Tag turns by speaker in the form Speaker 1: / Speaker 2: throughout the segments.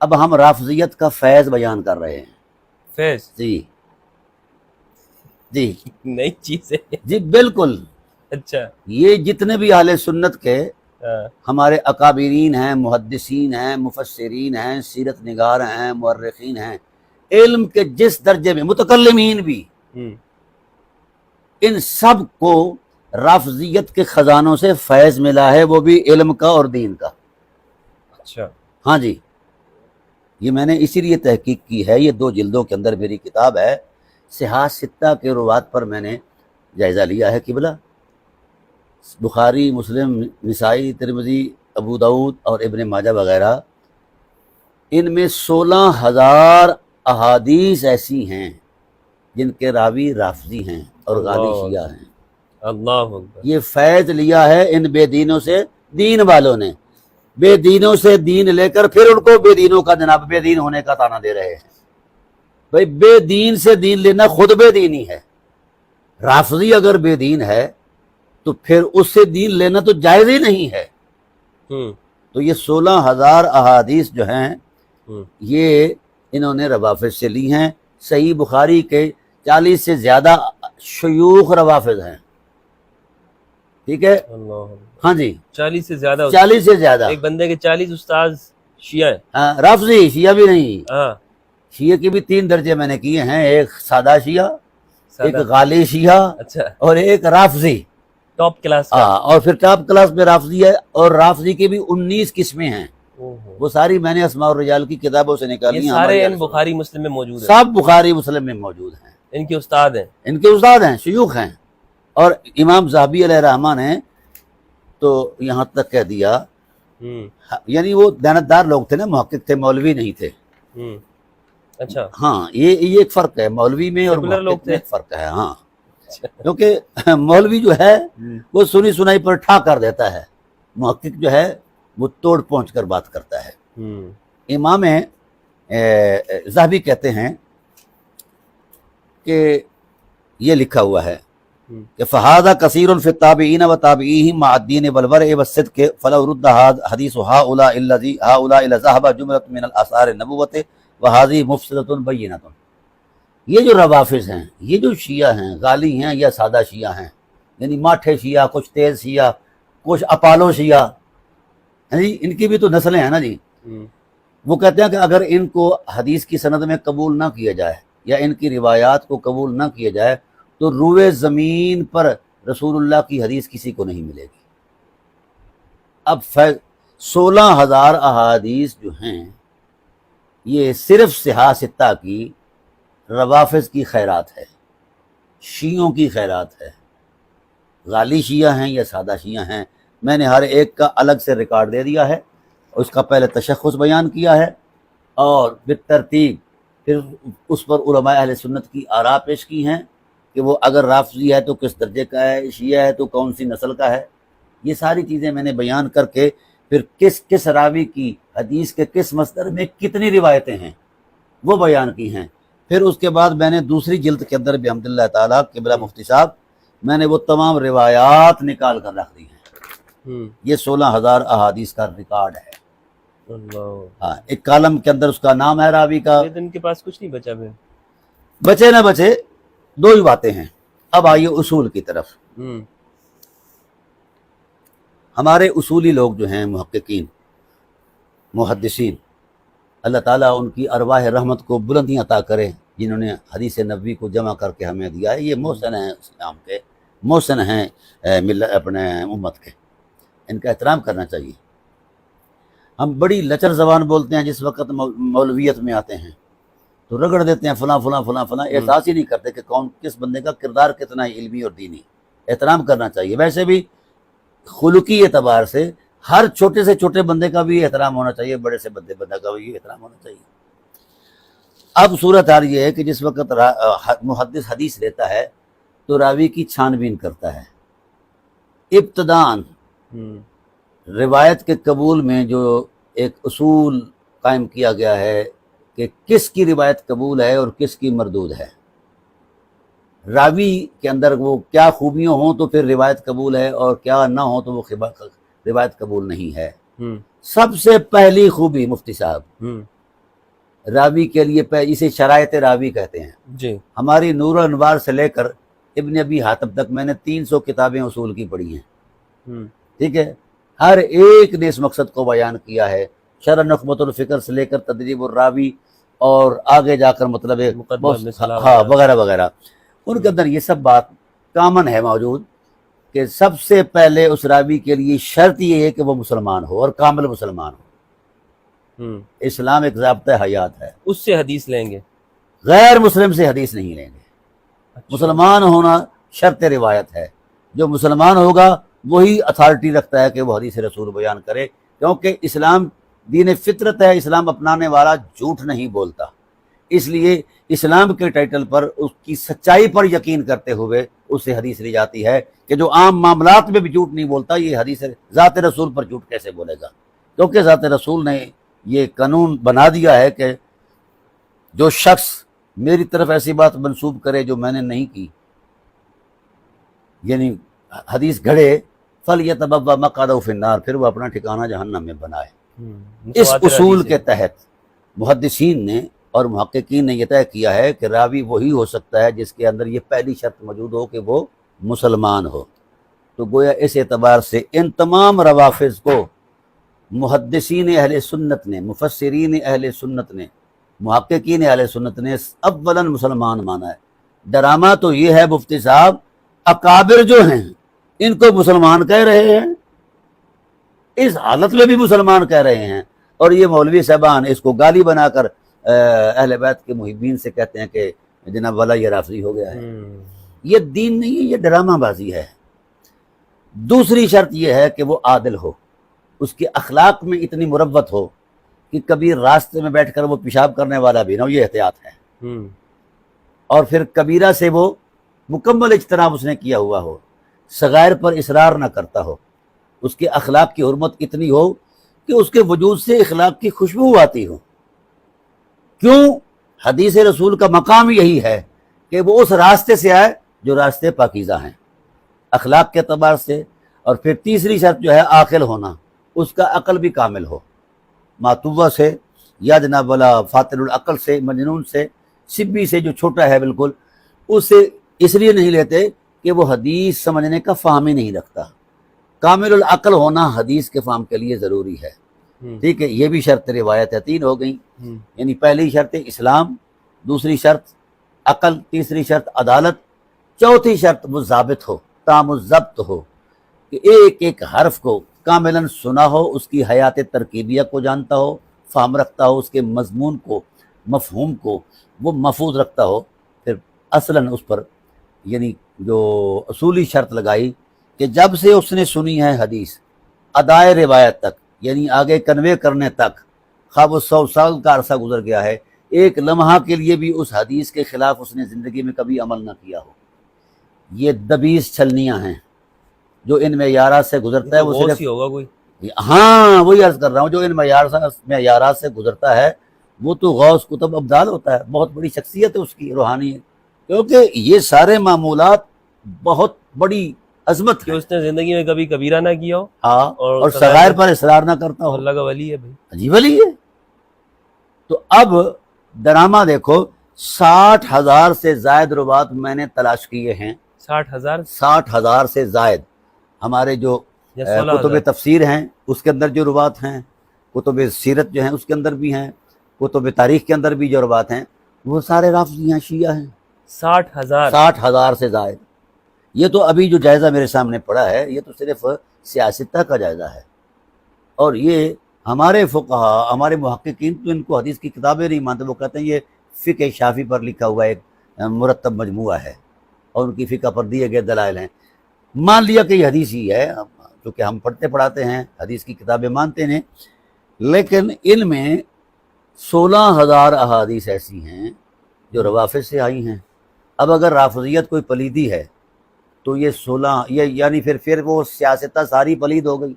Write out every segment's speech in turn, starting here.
Speaker 1: اب ہم رافضیت کا فیض بیان کر رہے ہیں.
Speaker 2: فیض
Speaker 1: جی جی
Speaker 2: نئی چیز ہے.
Speaker 1: جی بالکل.
Speaker 2: اچھا.
Speaker 1: یہ جتنے بھی اہل سنت کے
Speaker 2: ہاں.
Speaker 1: ہمارے اکابرین ہیں، محدثین ہیں، مفسرین ہیں، سیرت نگار ہیں، مورخین ہیں، علم کے جس درجے میں، متکلمین بھی، ان سب کو رافضیت کے خزانوں سے فیض ملا ہے، وہ بھی علم کا اور دین کا.
Speaker 2: اچھا.
Speaker 1: ہاں جی، یہ میں نے اسی لیے تحقیق کی ہے. یہ 2 جلدوں کے اندر میری کتاب ہے. صحاح ستہ کے روات پر میں نے جائزہ لیا ہے قبلہ. بخاری، مسلم، نسائی، ترمذی، ابو داؤد اور ابن ماجہ وغیرہ، ان میں 16,000 احادیث ایسی ہیں جن کے راوی رافضی ہیں اور غالی شیعہ ہیں.
Speaker 2: اللہ اکبر.
Speaker 1: یہ فیض لیا ہے ان بے دینوں سے، دین والوں نے. بے دینوں سے دین لے کر پھر ان کو بے دینوں کا جناب بے دین ہونے کا تانا دے رہے ہیں. بھئی بے دین سے دین لینا خود بے دینی ہے. رافضی اگر بے دین ہے تو پھر اس سے دین لینا تو جائز ہی نہیں ہے. تو یہ 16,000 احادیث جو ہیں یہ انہوں نے روافض سے لی ہیں. صحیح بخاری کے 40 سے زیادہ شیوخ روافض ہیں. ٹھیک ہے. ہاں جی،
Speaker 2: 40 سے زیادہ.
Speaker 1: 40 سے زیادہ.
Speaker 2: ایک بندے کے 40 استاذ شیعہ ہیں.
Speaker 1: رافضی شیعہ بھی نہیں.
Speaker 2: ہاں.
Speaker 1: شیعہ کے بھی 3 درجے میں نے کیے ہیں. ایک سادہ شیعہ، ایک غالی شیعہ،
Speaker 2: اچھا.
Speaker 1: اور ایک رافضی.
Speaker 2: ٹاپ کلاس کا.
Speaker 1: اور پھر ٹاپ کلاس میں رافضی ہے. اور رافضی کی بھی 19 قسمیں ہیں. وہ ساری میں نے اسماء الرجال کی کتابوں سے نکالی ہیں.
Speaker 2: یہ سارے ان بخاری مسلم میں موجود ہیں.
Speaker 1: سب بخاری مسلم میں موجود ہیں.
Speaker 2: ان کے استاد ہیں.
Speaker 1: ان کے استاد ہیں، شیوخ ہیں. اور امام ذہبی علیہ الرحمہ نے تو یہاں تک کہہ دیا، یعنی وہ دیانتدار لوگ تھے نا، محقق تھے، مولوی نہیں تھے.
Speaker 2: اچھا.
Speaker 1: ہاں، یہ ایک فرق ہے مولوی میں اور محقق میں، ایک فرق ہے. ہاں، کیونکہ مولوی جو ہے وہ سنی سنائی پر ٹھا کر دیتا ہے، محقق جو ہے وہ توڑ پہنچ کر بات کرتا ہے. امام ذہبی کہتے ہیں کہ یہ لکھا ہوا ہے کہ فہذا کثیر فی التابعین و تابعیہم مع الدین والورع والصدق فلو رد حدیث ہؤلاء الذی ہؤلاء لذهب جملۃ من الاثار النبوۃ وهذه مفسدۃ بینۃ. یہ جو روافض ہیں، یہ جو شیعہ ہیں، غالی ہیں یا سادہ شیعہ ہیں، یعنی ماٹھے شیعہ، کچھ تیز شیعہ، کچھ اپالو شیعہ، ان کی بھی تو نسلیں ہیں نا جی. وہ کہتے ہیں کہ اگر ان کو حدیث کی سند میں قبول نہ کیا جائے یا ان کی روایات کو قبول نہ کیا جائے تو روئے زمین پر رسول اللہ کی حدیث کسی کو نہیں ملے گی. اب 16,000 احادیث جو ہیں یہ صرف صحاح ستہ کی روافض کی خیرات ہے، شیعوں کی خیرات ہے. غالی شیعہ ہیں یا سادہ شیعہ ہیں، میں نے ہر ایک کا الگ سے ریکارڈ دے دیا ہے، اس کا پہلے تشخص بیان کیا ہے اور بالترتیب پھر اس پر علماء اہل سنت کی آراء پیش کی ہیں کہ وہ اگر رافضی ہے تو کس درجے کا ہے، شیعہ ہے تو کون سی نسل کا ہے. یہ ساری چیزیں میں نے بیان کر کے پھر کس راوی کی حدیث کے کس مصدر میں کتنی روایتیں ہیں وہ بیان کی ہیں. پھر اس کے بعد میں نے دوسری جلد کے اندر بحمد اللہ تعالیٰ قبلہ مفتی صاحب میں نے وہ تمام روایات نکال کر رکھ دی ہیں. یہ 16,000 احادیث کا ریکارڈ ہے. ہاں، ایک کالم کے اندر اس کا نام ہے راوی کا.
Speaker 2: ان کے پاس کچھ نہیں بچا.
Speaker 1: بچے نہ بچے 2 ہی باتیں ہیں. اب آئیے اصول کی طرف. ہمارے اصولی لوگ جو ہیں، محققین، محدثین، اللہ تعالیٰ ان کی ارواح رحمت کو بلندیاں عطا کرے جنہوں نے حدیث نبوی کو جمع کر کے ہمیں دیا ہے. یہ محسن ہیں اسلام کے، محسن ہیں اپنے امت کے. ان کا احترام کرنا چاہیے. ہم بڑی لچر زبان بولتے ہیں جس وقت مولویت میں آتے ہیں تو رگڑ دیتے ہیں فلاں فلاں فلاں فلاں، احساس ہی نہیں کرتے کہ کون کس بندے کا کردار کتنا علمی اور دینی. احترام کرنا چاہیے. ویسے بھی خلقی اعتبار سے ہر چھوٹے سے چھوٹے بندے کا بھی احترام ہونا چاہیے، بڑے سے بندے کا بھی احترام ہونا چاہیے. اب صورت حال یہ ہے کہ جس وقت محدث حدیث لیتا ہے تو راوی کی چھان بین کرتا ہے. ابتداً روایت کے قبول میں جو ایک اصول قائم کیا گیا ہے کہ کس کی روایت قبول ہے اور کس کی مردود ہے. راوی کے اندر وہ کیا خوبیاں ہوں تو پھر روایت قبول ہے، اور کیا نہ ہوں تو وہ روایت قبول نہیں ہے. سب سے پہلی خوبی مفتی صاحب راوی کے لیے اسے شرائط راوی کہتے ہیں.
Speaker 2: جی.
Speaker 1: ہماری نور و انوار سے لے کر ابن ابی حاتم تک میں نے 300 کتابیں اصول کی پڑھی ہیں. ٹھیک ہے, ہر ایک نے اس مقصد کو بیان کیا ہے. شرح نخبۃ الفکر سے لے کر تدریب الراوی اور آگے جا کر مطلب وغیرہ وغیرہ, ان کے اندر یہ سب بات کامن ہے موجود کہ سب سے پہلے اس راوی کے لیے شرط یہ ہے کہ وہ مسلمان ہو اور کامل مسلمان ہو. اسلام ایک ضابطہ حیات ہے,
Speaker 2: اس سے حدیث لیں گے,
Speaker 1: غیر مسلم سے حدیث نہیں لیں گے. مسلمان ہونا شرط روایت ہے, جو مسلمان ہوگا وہی اتھارٹی رکھتا ہے کہ وہ حدیث رسول بیان کرے, کیونکہ اسلام دین فطرت ہے, اسلام اپنانے والا جھوٹ نہیں بولتا. اس لیے اسلام کے ٹائٹل پر اس کی سچائی پر یقین کرتے ہوئے اس سے حدیث لی جاتی ہے کہ جو عام معاملات میں بھی جھوٹ نہیں بولتا, یہ حدیث ذات رسول پر جھوٹ کیسے بولے گا, کیونکہ ذات رسول نے یہ قانون بنا دیا ہے کہ جو شخص میری طرف ایسی بات منسوب کرے جو میں نے نہیں کی, یعنی حدیث گھڑے, فَلْيَتَبَوَّأْ مَقْعَدَهُ فِي النَّارِ, پھر وہ اپنا ٹھکانہ جہنم میں بنائے. اس اصول کے تحت محدثین نے اور محققین نے یہ طے کیا ہے کہ راوی وہی ہو سکتا ہے جس کے اندر یہ پہلی شرط موجود ہو کہ وہ مسلمان ہو. تو گویا اس اعتبار سے ان تمام روافظ کو محدثین اہل سنت نے, مفسرین اہل سنت نے, محققین اہل سنت نے اولاً مسلمان مانا ہے. ڈرامہ تو یہ ہے مفتی صاحب, اکابر جو ہیں ان کو مسلمان کہہ رہے ہیں, اس حالت میں بھی مسلمان کہہ رہے ہیں, اور یہ مولوی صاحبان اس کو گالی بنا کر اہل بیت کے محبین سے کہتے ہیں کہ جناب والا یہ رافضی ہو گیا ہے. یہ دین نہیں ہے, یہ ڈرامہ بازی ہے. دوسری شرط یہ ہے کہ وہ عادل ہو, اس کے اخلاق میں اتنی مروت ہو کہ کبھی راستے میں بیٹھ کر وہ پیشاب کرنے والا بھی نہ ہو, یہ احتیاط ہے. اور پھر کبیرہ سے وہ مکمل اجتناب اس نے کیا ہوا ہو, صغائر پر اصرار نہ کرتا ہو, اس کے اخلاق کی حرمت اتنی ہو کہ اس کے وجود سے اخلاق کی خوشبو آتی ہو. کیوں؟ حدیث رسول کا مقام یہی ہے کہ وہ اس راستے سے آئے جو راستے پاکیزہ ہیں اخلاق کے اعتبار سے. اور پھر تیسری شرط جو ہے عاقل ہونا, اس کا عقل بھی کامل ہو. ماتوبہ سے یا جناب والا فاطر العقل سے, مجنون سے, سبی سے جو چھوٹا ہے بالکل, اس سے اس لیے نہیں لیتے کہ وہ حدیث سمجھنے کا فہم ہی نہیں رکھتا. کامل العقل ہونا حدیث کے فہم کے لیے ضروری ہے. ٹھیک ہے, یہ بھی شرط روایت ہے, 3 ہو گئیں. یعنی پہلی شرط اسلام, دوسری شرط عقل, تیسری شرط عدالت, چوتھی شرط وہ ضابط ہو, تام الضبط ہو, کہ ایک ایک حرف کو کاملاً سنا ہو, اس کی حیات ترکیبیہ کو جانتا ہو, فہم رکھتا ہو, اس کے مضمون کو, مفہوم کو وہ محفوظ رکھتا ہو. پھر اصلاً اس پر یعنی جو اصولی شرط لگائی کہ جب سے اس نے سنی ہے حدیث ادائے روایت تک, یعنی آگے کنوے کرنے تک, خواب 100 سال کا عرصہ گزر گیا ہے, ایک لمحہ کے لیے بھی اس حدیث کے خلاف اس نے زندگی میں کبھی عمل نہ کیا ہو. یہ 20 چھلنیاں ہیں جو ان معیارات سے گزرتا ہے. وہ صرف
Speaker 2: ہوگا کوئی,
Speaker 1: ہاں وہی عرض کر رہا ہوں, جو ان معیارات سے گزرتا ہے وہ تو غوث کتب ابدال ہوتا ہے, بہت بڑی شخصیت ہے اس کی روحانی ہے. کیونکہ یہ سارے معمولات بہت بڑی عظمت
Speaker 2: کہ اس نے زندگی میں کبھی کبیرہ نہ کیا ہو,
Speaker 1: ہاں, اور صغائر پر اصرار نہ کرتا ہو.
Speaker 2: اللہ کا ولی ہے بھائی,
Speaker 1: عجیب ولی ہے. تو اب ڈرامہ دیکھو, 60,000 سے زائد روات میں نے تلاش کیے ہیں. 60,000 سے زائد ہمارے جو کتب تفسیر ہیں اس کے اندر جو روات ہیں, کتب سیرت جو ہیں اس کے اندر بھی ہیں, کتب تاریخ کے اندر بھی جو روات ہیں, وہ سارے رافضی ہیں, شیعہ ہیں. 60,000 سے زائد. یہ تو ابھی جو جائزہ میرے سامنے پڑا ہے یہ تو صرف سیاستہ کا جائزہ ہے, اور یہ ہمارے فقہا, ہمارے محققین تو ان کو حدیث کی کتابیں نہیں مانتے. وہ کہتے ہیں یہ فقہ شافی پر لکھا ہوا ایک مرتب مجموعہ ہے اور ان کی فقہ پر دیے گئے دلائل ہیں. مان لیا کہ یہ حدیث ہی ہے, کیونکہ ہم پڑھتے پڑھاتے ہیں, حدیث کی کتابیں مانتے ہیں, لیکن ان میں 16,000 احادیث ایسی ہیں جو روافظ سے آئی ہیں. اب اگر رافضیت کوئی پلیدی ہے تو یہ 16 یعنی پھر وہ سیاستہ ساری پلید ہو گئی.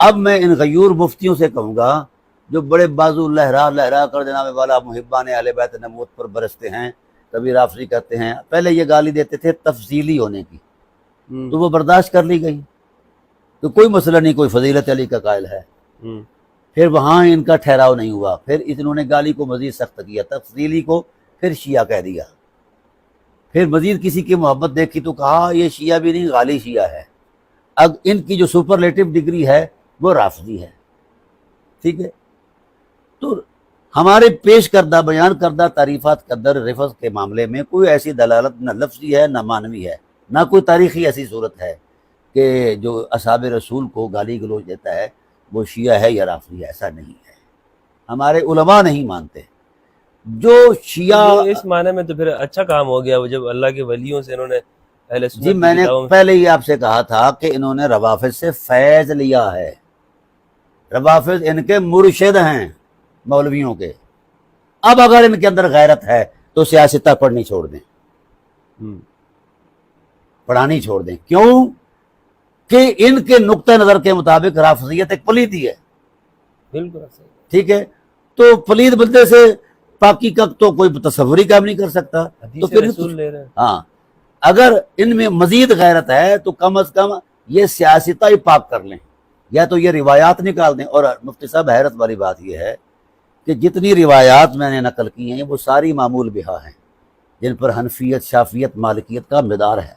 Speaker 1: اب میں ان غیور مفتیوں سے کہوں گا جو بڑے بازو لہرا کر جناب والا محبان اہل بیت نبوت پر برستے ہیں, کبھی رافضی کہتے ہیں, پہلے یہ گالی دیتے تھے تفضیلی ہونے کی, تو وہ برداشت کر لی گئی, تو کوئی مسئلہ نہیں, کوئی فضیلت علی کا قائل ہے. پھر وہاں ان کا ٹھہراؤ نہیں ہوا، پھر انہوں نے گالی کو مزید سخت کیا، تفصیلی کو پھر شیعہ کہہ دیا، پھر مزید کسی کی محبت دیکھی تو کہا یہ شیعہ بھی نہیں غالی شیعہ ہے۔ اب ان کی جو سپرلیٹو ڈگری ہے وہ رافضی ہے، ٹھیک ہے۔ تو ہمارے پیش کردہ بیان کردہ تعریفات کے اندر رفض کے معاملے میں کوئی ایسی دلالت نہ لفظی ہے نہ معنوی ہے، نہ کوئی تاریخی ایسی صورت ہے کہ جو اصحاب رسول کو گالی گلوچ دیتا ہے وہ شیعہ ہے یا رافضی ہے، ایسا نہیں ہے، ہمارے علماء نہیں مانتے۔ جو شیعہ
Speaker 2: اس معنی میں تو پھر اچھا کام ہو گیا وہ جب اللہ کے ولیوں سے انہوں نے اہل سنت
Speaker 1: جی
Speaker 2: کی
Speaker 1: میں نے
Speaker 2: کتابوں
Speaker 1: پہلے ہی آپ سے کہا تھا کہ انہوں نے روافض سے فیض لیا ہے، روافض ان کے مرشد ہیں مولویوں کے۔ اب اگر ان کے اندر غیرت ہے تو سیاستہ پڑھنی چھوڑ دیں، پڑھانی چھوڑ دیں، کیوں کہ ان کے نقطہ نظر کے مطابق رافضیت ایک پلیدی ہے،
Speaker 2: بالکل صحیح۔
Speaker 1: ٹھیک ہے۔ تو پلید بندے سے پاکی کا تو کوئی تصور ہی کام نہیں کر سکتا، تو
Speaker 2: حدیث
Speaker 1: پھر
Speaker 2: رسول لے رہے ہیں۔
Speaker 1: ہاں اگر ان میں مزید غیرت ہے تو کم از کم یہ سیاستہ ہی پاک کر لیں، یا تو یہ روایات نکال دیں۔ اور مفتی صاحب حیرت والی بات یہ ہے کہ جتنی روایات میں نے نقل کی ہیں وہ ساری معمول بہا ہیں جن پر حنفیت، شافیت، مالکیت کا مدار ہے۔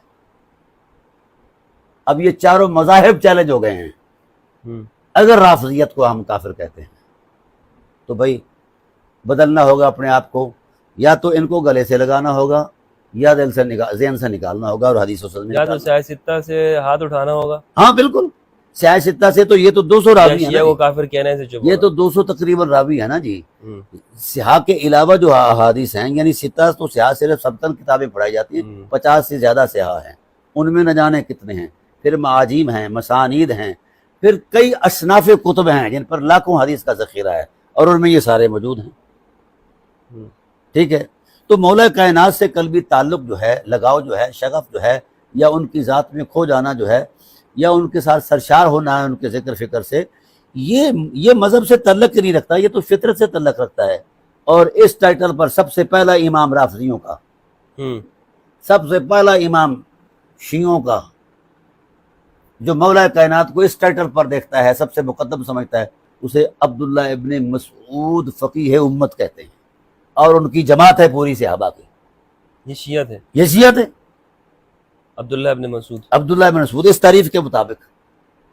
Speaker 1: اب یہ چاروں مذاہب چیلنج ہو گئے ہیں، اگر رافضیت کو ہم کافر کہتے ہیں تو بھائی بدلنا ہوگا اپنے آپ کو، یا تو ان کو گلے سے لگانا ہوگا یا دل سے ذہن سے نکالنا ہوگا اور حدیث و سنت میں
Speaker 2: یا تو
Speaker 1: نکالنا
Speaker 2: سیاستہ سے ہاتھ اٹھانا ہوگا،
Speaker 1: ہوگا۔ ہاں بالکل، سیاستہ سے تو یہ تو 200
Speaker 2: یا
Speaker 1: راوی ہیں
Speaker 2: شیعہ
Speaker 1: نا
Speaker 2: کو
Speaker 1: جی،
Speaker 2: کافر کہنے سے چپ
Speaker 1: یہ
Speaker 2: ہوگا۔
Speaker 1: تو 200 تقریباً راوی ہے نا جی۔
Speaker 2: ہوں،
Speaker 1: سیاح کے علاوہ جو احادیث ہیں یعنی ستہ، تو سیاح صرف 57 کتابیں پڑھائی جاتی ہیں، 50 سے زیادہ سیاح ہیں، ان میں نہ جانے کتنے ہیں، پھر معاجم ہیں، مسانید ہیں، پھر کئی اصناف کتب ہیں جن پر لاکھوں حدیث کا ذخیرہ ہے، اور ان میں یہ سارے موجود ہیں، ٹھیک ہے۔ تو مولا کائنات سے قلبی تعلق جو ہے، لگاؤ جو ہے، شغف جو ہے، یا ان کی ذات میں کھو جانا جو ہے، یا ان کے ساتھ سرشار ہونا ہے ان کے ذکر فکر سے، یہ مذہب سے تعلق نہیں رکھتا، یہ تو فطرت سے تعلق رکھتا ہے۔ اور اس ٹائٹل پر سب سے پہلا امام رافضیوں کا، سب سے پہلا امام شیعوں کا، جو مولا کائنات کو اس ٹائٹل پر دیکھتا ہے، سب سے مقدم سمجھتا ہے، اسے عبداللہ ابن مسعود فقیہ امت کہتے ہیں، اور ان کی جماعت ہے پوری صحابہ کی،
Speaker 2: یہ شیعہ تھے
Speaker 1: یہ شیعت ہے
Speaker 2: عبداللہ ابن مسعود۔
Speaker 1: عبداللہ ابن مسعود اس تعریف کے مطابق۔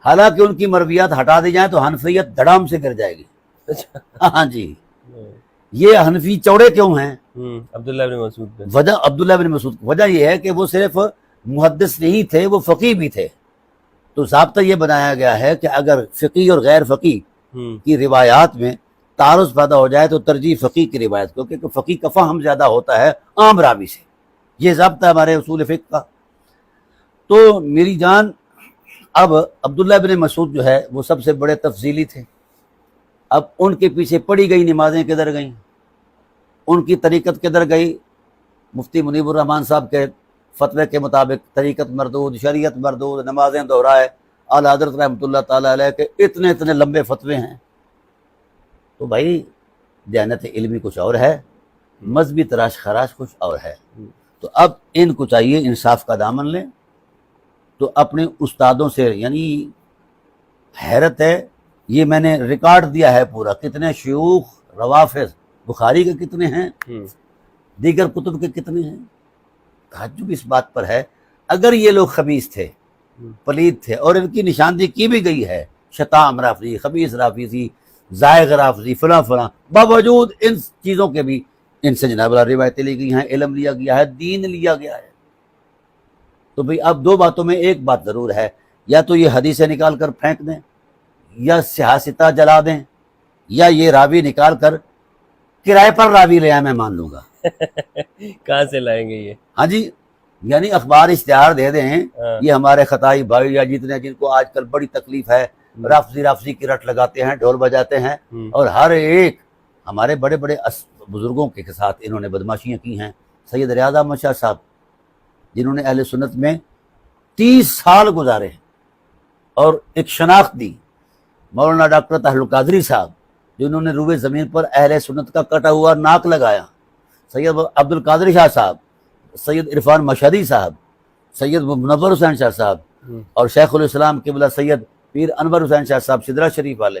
Speaker 1: حالانکہ ان کی مرویات ہٹا دی جائیں تو حنفیت دھڑام سے گر جائے گی۔ ہاں جی، یہ حنفی چوڑے کیوں ہیں؟
Speaker 2: عبداللہ ابن مسعود پہ
Speaker 1: وجہ عبداللہ ابن مسعود، وجہ یہ ہے کہ وہ صرف محدث نہیں تھے، وہ فقیہ بھی تھے۔ تو ضابطہ یہ بنایا گیا ہے کہ اگر فقیہ اور غیر فقیہ کی روایات میں تعارض پیدا ہو جائے تو ترجیح فقیہ کی روایت کو، کیونکہ فقیہ کا فہم زیادہ ہوتا ہے عام راوی سے، یہ ضابطہ ہے ہمارے اصول فقہ کا۔ تو میری جان، اب عبداللہ بن مسعود جو ہے وہ سب سے بڑے تفضیلی تھے۔ اب ان کے پیچھے پڑھی گئی نمازیں کدھر گئیں، ان کی طریقت کدھر گئی؟ مفتی منیب الرحمن صاحب کے فتوے کے مطابق طریقت مردود، شریعت مردود، نمازیں دہرائے، اعلیٰ حضرت رحمۃ اللہ تعالیٰ علیہ کے اتنے لمبے فتوے ہیں۔ تو بھائی دیانت علمی کچھ اور ہے، مذہبی تراش خراش کچھ اور ہے۔ تو اب ان کو چاہیے انصاف کا دامن لیں، تو اپنے استادوں سے، یعنی حیرت ہے، یہ میں نے ریکارڈ دیا ہے پورا، کتنے شیوخ روافض، بخاری کے کتنے ہیں، دیگر کتب کے کتنے ہیں۔ تعجب اس بات پر ہے، اگر یہ لوگ خبیث تھے، پلید تھے، اور ان کی نشاندہی کی بھی گئی ہے، شتام رافضی، خبیث رافضی، زائغ رافضی، فلاں فلاں، باوجود ان چیزوں کے بھی ان سے جناب اللہ روایتیں لی گئی ہیں، علم لیا گیا ہے، دین لیا گیا ہے۔ تو بھئی اب دو باتوں میں ایک بات ضرور ہے، یا تو یہ حدیثیں نکال کر پھینک دیں، یا سیاستہ جلا دیں، یا یہ راوی نکال کر کرائے پر راوی لے آئے، میں مان لوں گا۔
Speaker 2: کہاں سے لائیں گے یہ؟
Speaker 1: ہاں جی، یعنی اخبار اشتہار دے دیں، یہ ہمارے خطائی بھائی یا جتنے جن کو آج کل بڑی تکلیف ہے، رافضی کی رٹ لگاتے ہیں، ڈھول بجاتے ہیں، اور ہر ایک ہمارے بڑے بڑے بزرگوں کے ساتھ انہوں نے بدماشیاں کی ہیں۔ سید ریاض احمد شاہ صاحب جنہوں نے اہل سنت میں 30 سال گزارے اور ایک شناخت دی، مولانا ڈاکٹر طاہر القادری صاحب جنہوں نے روئے زمین پر اہل سنت کا کٹا ہوا ناک لگایا، سید عبد القادر شاہ صاحب، سید عرفان مشہدی صاحب، سید منور حسین شاہ صاحب، اور شیخ الاسلام قبلہ سید پیر انور حسین شاہ صاحب سدرہ شریف والے،